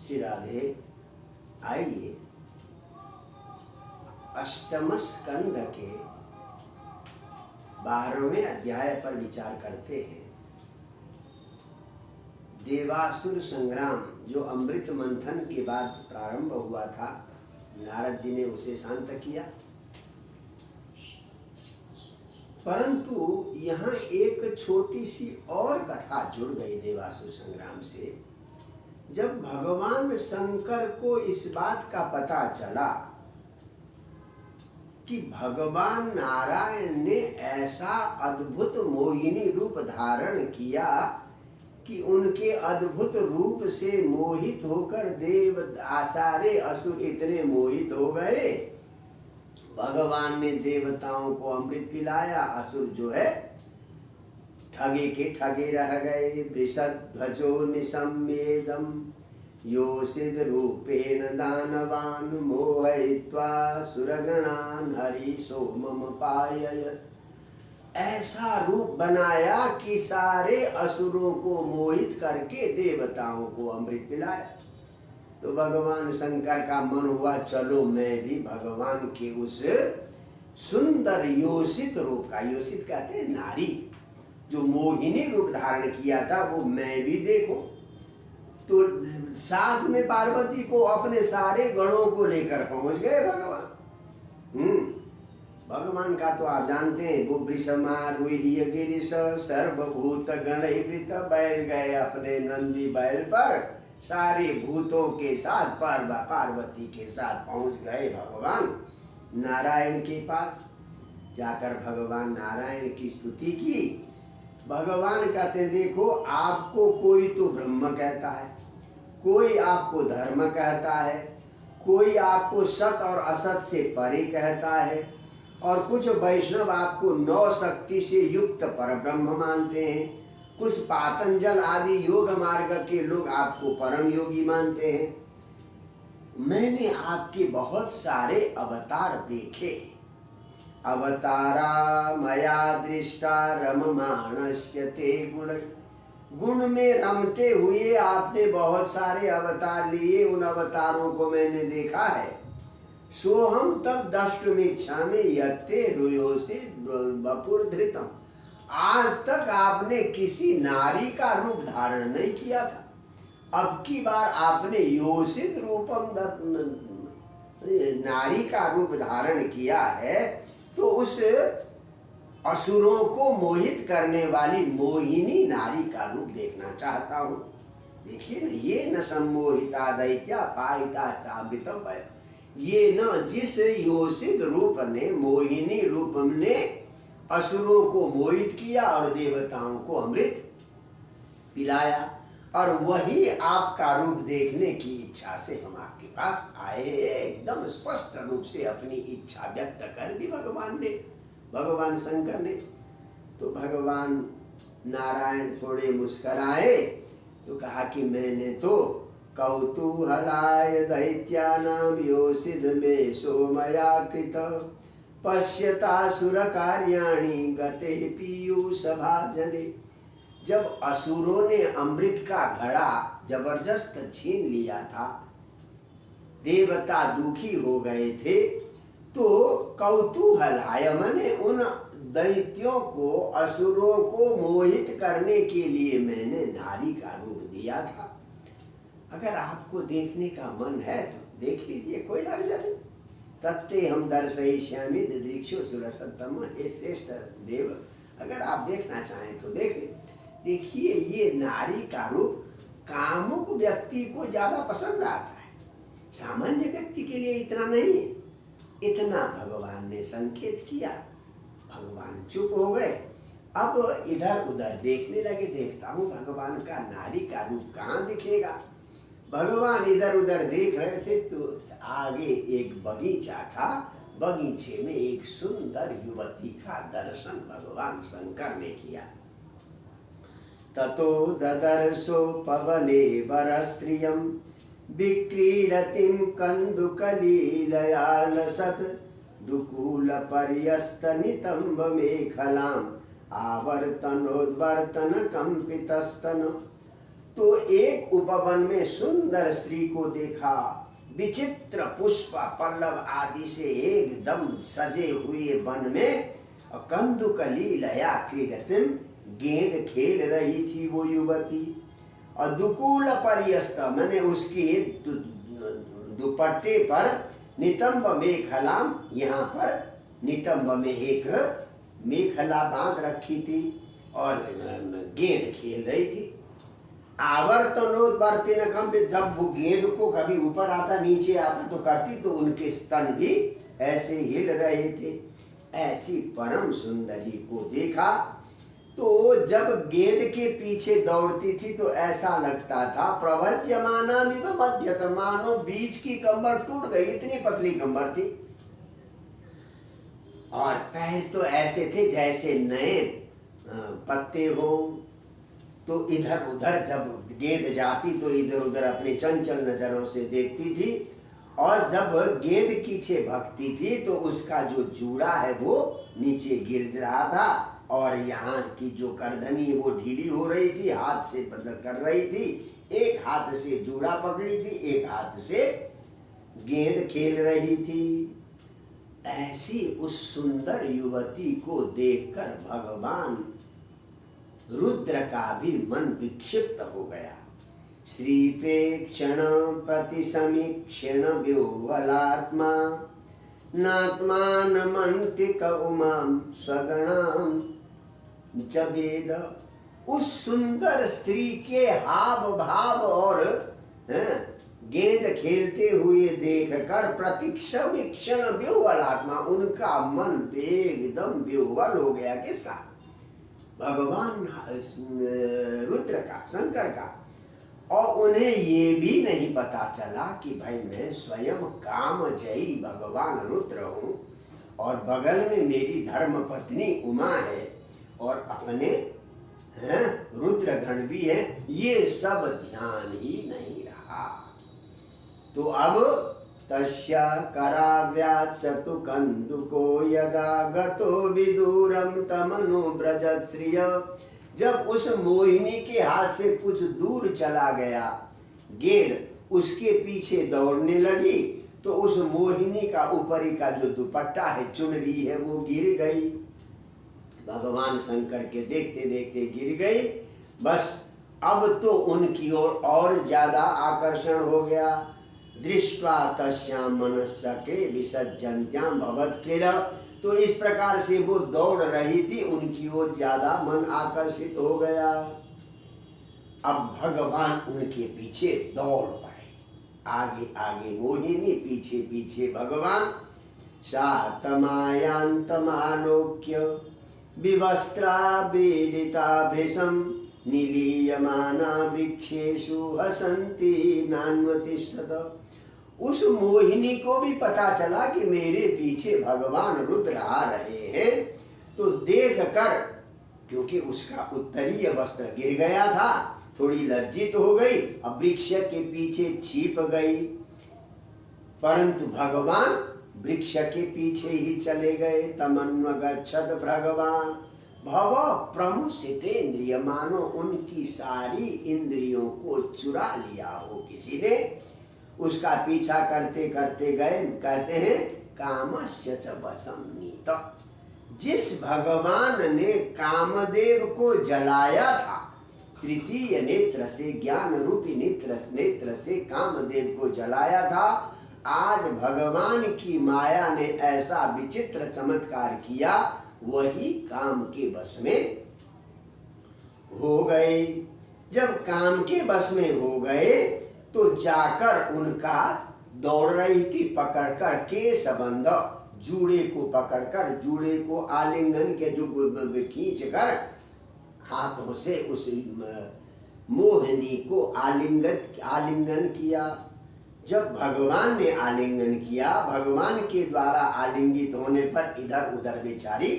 श्री राधे, आइए अष्टम स्कंद के 12वें अध्याय पर विचार करते हैं। देवासुर संग्राम जो अमृत मंथन के बाद प्रारंभ हुआ था, नारद जी ने उसे शांत किया। परंतु यहाँ एक छोटी सी और कथा जुड़ गई देवासुर संग्राम से। जब भगवान शंकर को इस बात का पता चला कि भगवान नारायण ने ऐसा अद्भुत मोहिनी रूप धारण किया कि उनके अद्भुत रूप से मोहित होकर देव सारे असुर इतने मोहित हो गए, भगवान ने देवताओं को अमृत पिलाया। असुर जो है ठगे के ठगे रह गए। वृषध्वजो निशम्येदम योषिद रूपेण दानवान मोहयित्वा सुरगणान हरि सोमम पाययत। ऐसा रूप बनाया कि सारे असुरों को मोहित करके देवताओं को अमृत पिलाया। तो भगवान शंकर का मन हुआ, चलो मैं भी भगवान के उस सुंदर योषित रूप का, योषित कहते हैं नारी, जो मोहिनी रूप धारण किया था, वो मैं भी देखूं। तो साथ में पार्वती को अपने सारे गणों को लेकर पहुंच गए भगवान। भगवान का तो आप जानते हैं, वो वृषमारूह्य गिरिश सर्वभूत गणैर्वृत, बैठ गए अपने नंदी बैल पर, सारे भूतों के साथ पार्वती के साथ पहुंच गए भगवान नारायण के पास। जाकर भगवान नारायण की स्तुति की। भगवान कहते, देखो आपको कोई तो ब्रह्म कहता है, कोई आपको धर्म कहता है, कोई आपको सत और असत से परे कहता है, और कुछ वैष्णव आपको 9 शक्ति से युक्त परब्रह्म मानते हैं, कुछ पातंजल आदि योग मार्ग के लोग आपको परम योगी मानते हैं। मैंने आपके बहुत सारे अवतार देखे। अवतारा मया दृष्टा रममाणस्य ते गुण। गुण में रमते हुए आपने बहुत सारे अवतार लिए, उन अवतारों को मैंने देखा है। सोहम तब दष्टुमिच्छा में यत्ते रुयोसे वपुर धृतम। आज तक आपने किसी नारी का रूप धारण नहीं किया था, अब की बार आपने योषित रूपम नारी का रूप धारण किया है। तो उस असुरों को मोहित करने वाली मोहिनी नारी का रूप देखना चाहता हूँ। देखिए न, ये न सम्मोहिता दैत्या पायिता चामृतम भय। ये न जिस योषित रूप ने, मोहिनी रूप ने असुरों को मोहित किया और देवताओं को अमृत पिलाया, और वही आपका रूप देखने की इच्छा से हम आपके पास आए। एकदम स्पष्ट रूप से अपनी इच्छा व्यक्त कर दी भगवान ने, भगवान शंकर ने। तो भगवान नारायण थोड़े मुस्कराए तो कहा कि मैंने तो कौतूहलाय दैत्यानां योषिद में सोमया कृत पश्यतासुर कार्याणि गते पीयूष भाजने। जब असुरों ने अमृत का घड़ा जबरदस्त छीन लिया था, देवता दुखी हो गए थे, तो कौतूहलाय माने उन दैत्यों को, असुरों को मोहित करने के लिए मैंने नारी का रूप दिया था। अगर आपको देखने का मन है तो देख लीजिए, कोई हर्ज नहीं। तत्ते हम दर्शयिष्यामि दिदृक्षो सुरसत्तम। हे श्रेष्ठ देव, अगर आप देखना चाहें तो देख लें। देखिए, ये नारी का रूप कामुक व्यक्ति को ज्यादा पसंद आता है, सामान्य व्यक्ति के लिए इतना नहीं है। इतना भगवान ने संकेत किया, भगवान चुप हो गए। अब इधर उधर देखने लगे, देखता हूँ भगवान का नारी का रूप कहाँ दिखेगा। भगवान इधर उधर देख रहे थे तो आगे एक बगीचा था, बगीचे में एक सुंदर युवती का दर्शन भगवान शंकर ने किया। ततो ददर्शो पवने वरस्त्रियं विक्रीडतिं कन्दुकलीलया लसत् दुकूलपर्यस्तनितम्ब मेखलाम् आवर्तनोद्वर्तन कंपितस्तन। तो एक उपवन में सुंदर स्त्री को देखा। विचित्र पुष्प पल्लव आदि से एकदम सजे हुए वन में कंदुकलीलया क्रीडतिम, गेंद खेल रही थी वो युवती। और दुकूल पर्यस्त, मैंने उसके दुपट्टे पर नितंब मेखलाम, यहाँ पर नितंब में एक मेखला बांध रखी थी और गेंद खेल रही थी। आवर्तनोद्वर्तिन कम, जब वो गेंद को कभी ऊपर आता नीचे आता तो करती, तो उनके स्तन भी ऐसे हिल रहे थे। ऐसी परम सुंदरी को देखा तो जब गेंद के पीछे दौड़ती थी तो ऐसा लगता था प्रवज्यमाना विव मध्यत, मानो बीच की कमर टूट गई, इतनी पतली कमर थी। और पैर तो ऐसे थे जैसे नए पत्ते हो। तो इधर उधर जब गेंद जाती तो इधर उधर अपनी चंचल नजरों से देखती थी। और जब गेंद पीछे भगती थी तो उसका जो जूड़ा है वो नीचे गिर रहा था और यहाँ की जो करधनी वो ढीली हो रही थी, हाथ से बंद कर रही थी। एक हाथ से जूड़ा पकड़ी थी, एक हाथ से गेंद खेल रही थी। ऐसी उस सुंदर युवती को देखकर भगवान रुद्र का भी मन विक्षिप्त हो गया। श्रीपेक्षण प्रतिसमीक्षण व्योवलात्मा, नात्मानमन्तिक उमां स्वगणां जवेद। उस सुंदर स्त्री के हाव भाव और गेंद खेलते हुए देखकर प्रतिसमीक्षण व्योवलात्मा, उनका मन एकदम व्योवल हो गया। किसका? भगवान रुद्र का, शंकर का। और उन्हें ये भी नहीं पता चला कि भाई मैं स्वयं कामजयी भगवान रुद्र हूँ और बगल में मेरी धर्म पत्नी उमा है और अपने रुद्रगण भी है। ये सब ध्यान ही नहीं रहा। तो अब तस्या कराग्र्यात् सतु कंदुको यदा गतो विदूरम तमनुव्रजत् श्रिय। जब उस मोहिनी के हाथ से कुछ दूर चला गया गेंद, उसके पीछे दौड़ने लगी तो उस मोहिनी का ऊपरी का जो दुपट्टा है, चुनरी है, वो गिर गई। भगवान शंकर के देखते देखते गिर गई। बस अब तो उनकी ओर और ज्यादा आकर्षण हो गया। दृष्ट्वा तस्याम मनस्सके विसज्जन्त्याम भवत्किल। तो इस प्रकार से वो दौड़ रही थी, उनकी ओर ज्यादा मन आकर्षित हो गया। अब भगवान उनके पीछे दौड़ पड़े, आगे आगे मोहिनी, पीछे पीछे भगवान। सा तमायांतमालोक्य विवस्त्रा बीडिता भृशं, निलीयमाना वृक्षेषु हसन्ति नान्वतिष्ठत। उस मोहिनी को भी पता चला कि मेरे पीछे भगवान रुद्र आ रहे हैं। तो देख कर, क्योंकि उसका उत्तरीय वस्त्र गिर गया था, थोड़ी लज्जित हो गई, अब वृक्ष के पीछे छिप गई। परंतु भगवान वृक्ष के पीछे ही चले गए। तमन्वगच्छद भगवान भव प्रमुसितेन्द्रिय, मानो उनकी सारी इंद्रियों को चुरा लिया हो किसी ने। उसका पीछा करते करते गए। कहते हैं कामस्य च वशं नीत। जिस भगवान ने कामदेव को जलाया था, तृतीय नेत्र से, ज्ञान रूपी नेत्र से कामदेव को जलाया था, आज भगवान की माया ने ऐसा विचित्र चमत्कार किया, वही काम के बस में हो गए। जब काम के बस में हो गए तो जाकर उनका दौड़ रही थी पकड़कर केस बंध, जूड़े को पकड़कर, जूड़े को आलिंगन के जो खींच कर हाथों से उस मोहिनी को आलिंगन किया। जब भगवान ने आलिंगन किया, भगवान के द्वारा आलिंगित होने पर इधर उधर बेचारी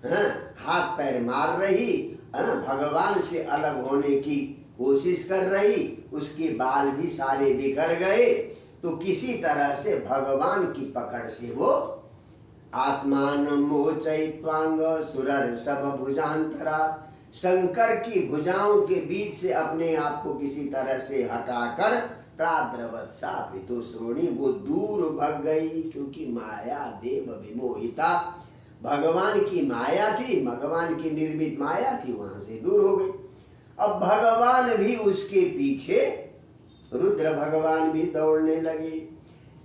हाथ पैर मार रही, भगवान से अलग होने की कोशिश कर रही, उसके बाल भी सारे बिखर गए। तो किसी तरह से भगवान की पकड़ से वो आत्मान मोचयित्वांग सुरर सब भुजांतरा, शंकर की भुजाओं के बीच से अपने आप को किसी तरह से हटाकर प्राद्रवत सा ऋतुश्रोणी वो दूर भग गई, क्योंकि माया देव विमोहिता, भगवान की माया थी, भगवान की निर्मित माया थी, वहां से दूर हो गई। अब भगवान भी उसके पीछे, रुद्र भगवान भी दौड़ने लगे।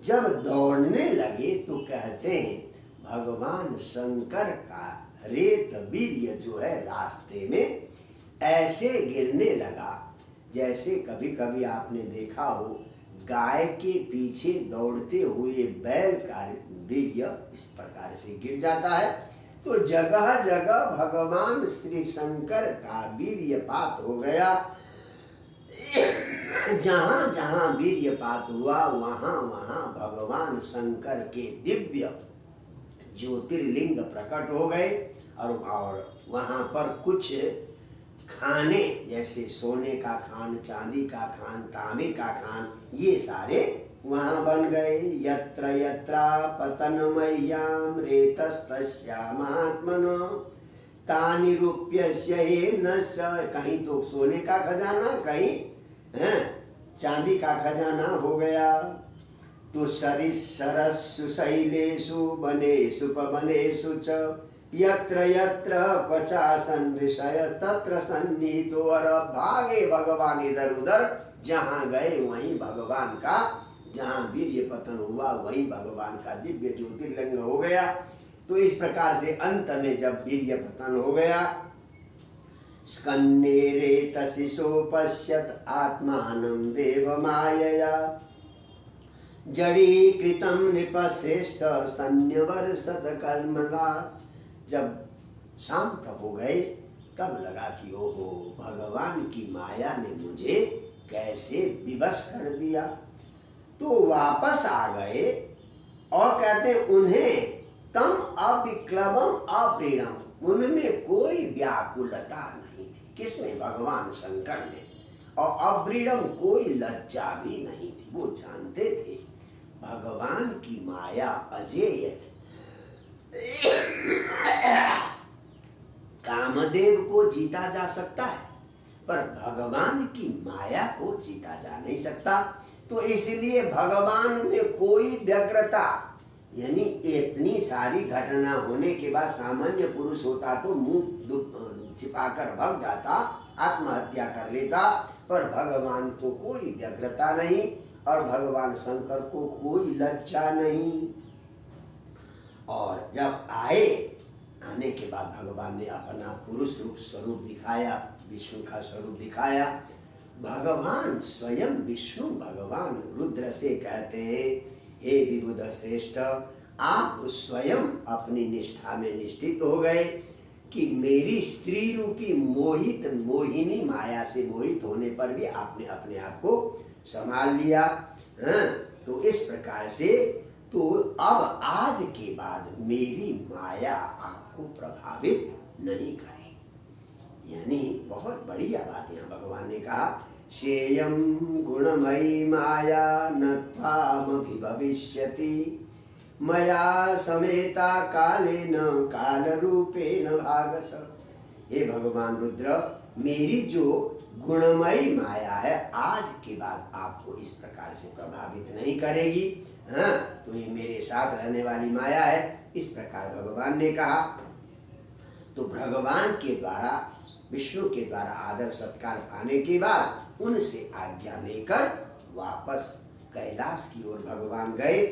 जब दौड़ने लगे तो कहते हैं भगवान शंकर का रेत वीर्य जो है रास्ते में ऐसे गिरने लगा, जैसे कभी कभी आपने देखा हो गाय के पीछे दौड़ते हुए बैल का वीर्य इस प्रकार से गिर जाता है। तो जगह जगह भगवान श्री शंकर का वीर्यपात हो गया। जहां जहां वीर्यपात हुआ वहां वहां भगवान शंकर के दिव्य ज्योतिर्लिंग प्रकट हो गए, और वहां पर कुछ खाने जैसे सोने का खान, चांदी का खान, तांबे का खान, ये सारे वहां बन गए। यत्र यत्र पतनमय्याम रेतस्तस्यामात्मनो तानि रूप्यस्य हेनस्य, कहीं तो सोने का खजाना, कहीं चांदी का खजाना हो गया। तो सरिसरस्सु शैलेषु वनेषु पवनेषु च यत्र यत्र क्वचासन ऋषय तत्र सन्निहितो, और भागे भगवान इधर उधर, जहां गए वहीं भगवान का, जहां वीर्य पतन हुआ वहीं भगवान का दिव्य ज्योतिर्लिंग हो गया। तो इस प्रकार से अंत में जब वीर्य पतन हो गया, स्कन्ने रेतसि सोपश्यत आत्मानं देवमायया जडीकृतं नृपश्रेष्ठ सन्न्यवर्षत कर्मणा। जब शांत हो गए तब लगा कि ओहो, भगवान की माया ने मुझे कैसे विवश कर दिया। तो वापस आ गए और कहते उन्हें तम अविक्लवम अप्रीणम, उनमें कोई व्याकुलता नहीं थी। किसमें? भगवान शंकर में। और अव्रीणम, कोई लज्जा भी नहीं थी। वो जानते थे भगवान की माया अजेय है। कामदेव को जीता जा सकता है पर भगवान की माया को जीता जा नहीं सकता। तो इसलिए भगवान में कोई व्यग्रता, यानी इतनी सारी घटना होने के बाद सामान्य पुरुष होता तो मुंह छिपाकर भाग जाता, आत्महत्या कर लेता, पर भगवान को कोई व्यग्रता नहीं और भगवान शंकर को कोई लज्जा नहीं। और जब आने के बाद भगवान ने अपना पुरुष रूप स्वरूप दिखाया, विष्णु का स्वरूप दिखाया। भगवान स्वयं विष्णु भगवान रुद्र से कहते हैं, हे विबुध श्रेष्ठ, आप स्वयं अपनी निष्ठा में निष्ठित हो गए कि मेरी स्त्री रूपी मोहिनी माया से मोहित होने पर भी आपने अपने आप को संभाल लिया। तो इस प्रकार से तो अब आज के बाद मेरी माया आपको प्रभावित नहीं करेगी। यानी बहुत बढ़िया बात यहाँ भगवान ने कहा, शेयम गुणमयी माया न त्वामभिभविष्यति मया समेता कालेन काल रूपेण भागस। हे भगवान रुद्र, मेरी जो गुणमयी माया है आज के बाद आपको इस प्रकार से प्रभावित नहीं करेगी। तो ये मेरे साथ रहने वाली माया है, इस प्रकार भगवान ने कहा। तो भगवान के द्वारा, विष्णु के द्वारा आदर सत्कार पाने के बाद उनसे आज्ञा लेकर वापस कैलाश की ओर भगवान गए।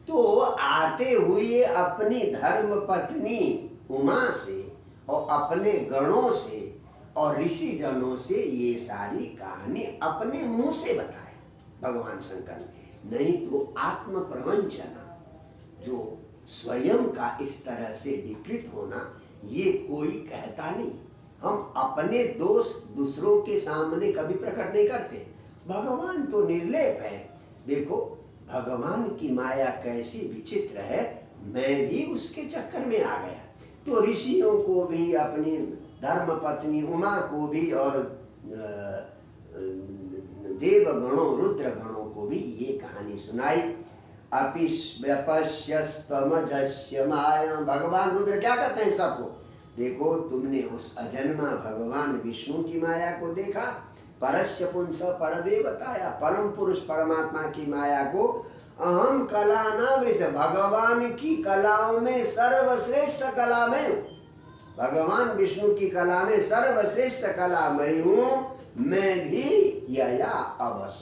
तो आते हुए अपनी धर्म पत्नी उमा से और अपने गणों से और ऋषि जनों से ये सारी कहानी अपने मुंह से बताए भगवान शंकर ने। नहीं तो आत्म प्रवंचना, जो स्वयं का इस तरह से विकृत होना, ये कोई कहता नहीं। हम अपने दोष दूसरों के सामने कभी प्रकट नहीं करते। भगवान तो निर्लेप है। देखो भगवान की माया कैसी विचित्र है, मैं भी उसके चक्कर में आ गया। तो ऋषियों को भी, अपनी धर्म पत्नी उमा को भी और देवगणों रुद्र गणों को भी ये कहानी सुनाई। अपिश्यस्तमजस्य माया, भगवान रुद्र क्या कहते हैं सबको, देखो, तुमने उस अजन्मा भगवान विष्णु की माया को देखा, परस्य पुंस परदेवताया, परम पुरुष परमात्मा की माया को। अहम कला नावृष, भगवान की कलाओं में सर्वश्रेष्ठ कला मैं हूँ। भगवान विष्णु की कला में सर्वश्रेष्ठ कला मैं हूँ। मैं भी यया अवस,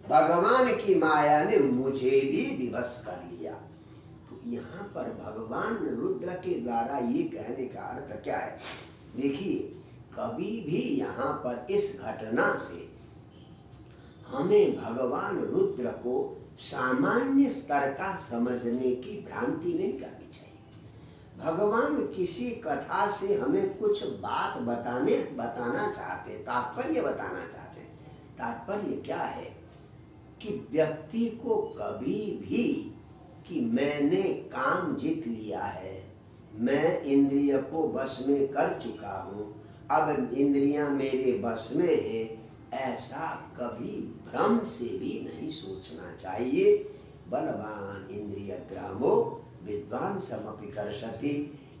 भगवान की माया ने मुझे भी विवश कर लिया। तो यहाँ पर भगवान रुद्र के द्वारा ये कहने का अर्थ क्या है? देखिए, कभी भी यहाँ पर इस घटना से हमें भगवान रुद्र को सामान्य स्तर का समझने की भ्रांति नहीं करनी चाहिए। भगवान किसी कथा से हमें कुछ बात बताना चाहते हैं, तात्पर्य बताना चाहते हैं। तात्पर्य क्या है कि व्यक्ति को कभी भी कि मैंने काम जीत लिया है, मैं इंद्रिय को वश में कर चुका हूँ, अब इंद्रियां मेरे वश में है, ऐसा कभी भ्रम से भी नहीं सोचना चाहिए। बलवान इंद्रिय ग्रामो विद्वान समपि कर्षति,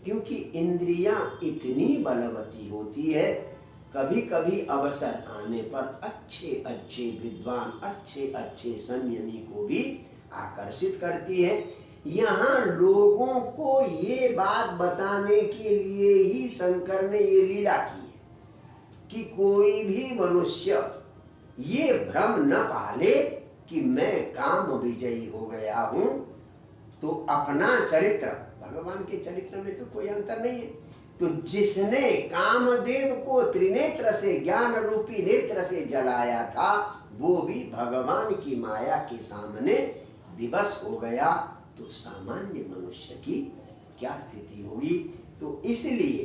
क्योंकि इंद्रियां इतनी बलवती होती है, कभी कभी अवसर आने पर अच्छे अच्छे विद्वान, अच्छे अच्छे संयमी को भी आकर्षित करती है। यहाँ लोगों को ये बात बताने के लिए ही शंकर ने ये लीला की है कि कोई भी मनुष्य ये भ्रम न पाले कि मैं काम विजयी हो गया हूँ। तो अपना चरित्र, भगवान के चरित्र में तो कोई अंतर नहीं है। तो जिसने कामदेव को त्रिनेत्र से, ज्ञान रूपी नेत्र से जलाया था, वो भी भगवान की माया के सामने विवश हो गया। तो सामान्य मनुष्य की क्या स्थिति होगी? तो इसलिए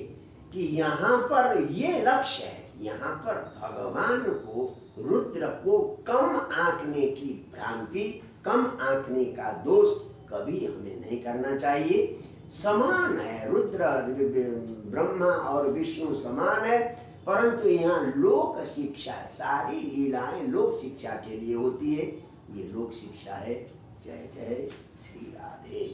कि यहाँ पर ये लक्ष्य है, यहाँ पर भगवान को, रुद्र को कम आंकने की भ्रांति, कम आंकने का दोष कभी हमें नहीं करना चाहिए। समान है, रुद्र ब्रह्मा और विष्णु समान है, परंतु यहाँ लोक शिक्षा है। सारी लीलाएं लोक शिक्षा के लिए होती है। ये लोक शिक्षा है। जय जय श्री राधे।